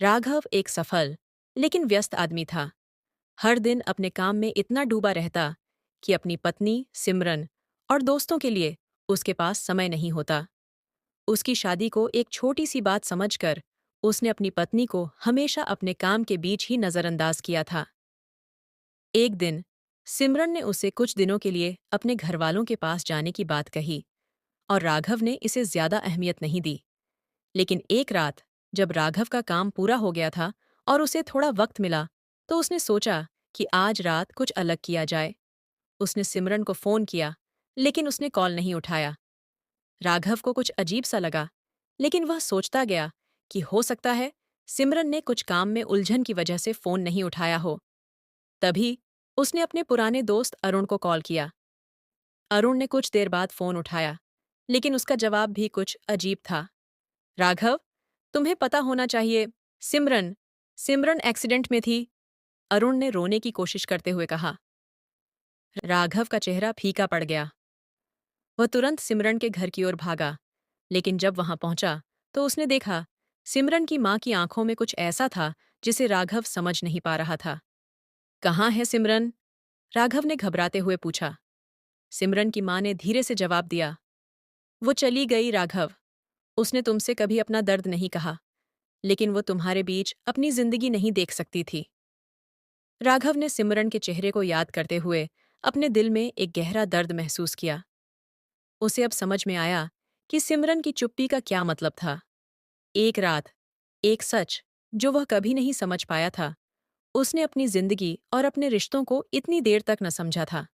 राघव एक सफल लेकिन व्यस्त आदमी था। हर दिन अपने काम में इतना डूबा रहता कि अपनी पत्नी सिमरन और दोस्तों के लिए उसके पास समय नहीं होता। उसकी शादी को एक छोटी सी बात समझकर उसने अपनी पत्नी को हमेशा अपने काम के बीच ही नजरअंदाज किया था। एक दिन सिमरन ने उसे कुछ दिनों के लिए अपने घरवालों के पास जाने की बात कही और राघव ने इसे ज्यादा अहमियत नहीं दी। लेकिन एक रात जब राघव का काम पूरा हो गया था और उसे थोड़ा वक्त मिला, तो उसने सोचा कि आज रात कुछ अलग किया जाए। उसने सिमरन को फोन किया, लेकिन उसने कॉल नहीं उठाया। राघव को कुछ अजीब सा लगा, लेकिन वह सोचता गया कि हो सकता है सिमरन ने कुछ काम में उलझन की वजह से फोन नहीं उठाया हो। तभी उसने अपने पुराने दोस्त अरुण को कॉल किया। अरुण ने कुछ देर बाद फोन उठाया, लेकिन उसका जवाब भी कुछ अजीब था। राघव, तुम्हें पता होना चाहिए, सिमरन सिमरन एक्सीडेंट में थी। अरुण ने रोने की कोशिश करते हुए कहा। राघव का चेहरा फीका पड़ गया। वह तुरंत सिमरन के घर की ओर भागा, लेकिन जब वहां पहुंचा तो उसने देखा सिमरन की मां की आंखों में कुछ ऐसा था जिसे राघव समझ नहीं पा रहा था। कहाँ है सिमरन? राघव ने घबराते हुए पूछा। सिमरन की मां ने धीरे से जवाब दिया, वो चली गई राघव। उसने तुमसे कभी अपना दर्द नहीं कहा, लेकिन वो तुम्हारे बीच अपनी जिंदगी नहीं देख सकती थी। राघव ने सिमरन के चेहरे को याद करते हुए अपने दिल में एक गहरा दर्द महसूस किया। उसे अब समझ में आया कि सिमरन की चुप्पी का क्या मतलब था। एक रात, एक सच जो वह कभी नहीं समझ पाया था, उसने अपनी जिंदगी और अपने रिश्तों को इतनी देर तक न समझा था।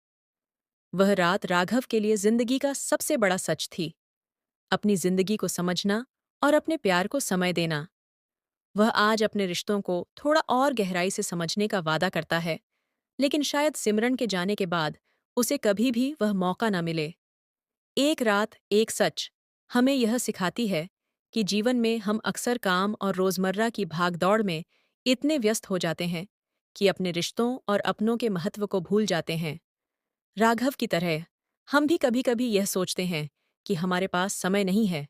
वह रात राघव के लिए जिंदगी का सबसे बड़ा सच थी। अपनी जिंदगी को समझना और अपने प्यार को समय देना। वह आज अपने रिश्तों को थोड़ा और गहराई से समझने का वादा करता है, लेकिन शायद सिमरन के जाने के बाद उसे कभी भी वह मौका न मिले। एक रात एक सच हमें यह सिखाती है कि जीवन में हम अक्सर काम और रोजमर्रा की भागदौड़ में इतने व्यस्त हो जाते हैं कि अपने रिश्तों और अपनों के महत्व को भूल जाते हैं। राघव की तरह हम भी कभी कभी यह सोचते हैं कि हमारे पास समय नहीं है,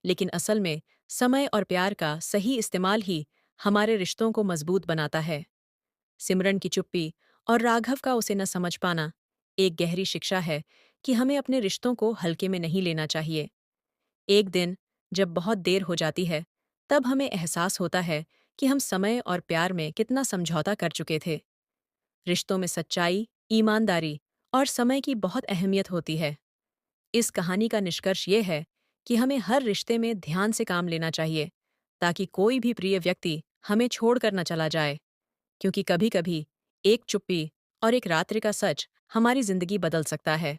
लेकिन असल में समय और प्यार का सही इस्तेमाल ही हमारे रिश्तों को मजबूत बनाता है। सिमरन की चुप्पी और राघव का उसे न समझ पाना एक गहरी शिक्षा है कि हमें अपने रिश्तों को हल्के में नहीं लेना चाहिए। एक दिन जब बहुत देर हो जाती है, तब हमें एहसास होता है कि हम समय और प्यार में कितना समझौता कर चुके थे। रिश्तों में सच्चाई, ईमानदारी और समय की बहुत अहमियत होती है। इस कहानी का निष्कर्ष ये है कि हमें हर रिश्ते में ध्यान से काम लेना चाहिए, ताकि कोई भी प्रिय व्यक्ति हमें छोड़कर न चला जाए, क्योंकि कभी-कभी एक चुप्पी और एक रात्रि का सच हमारी जिंदगी बदल सकता है।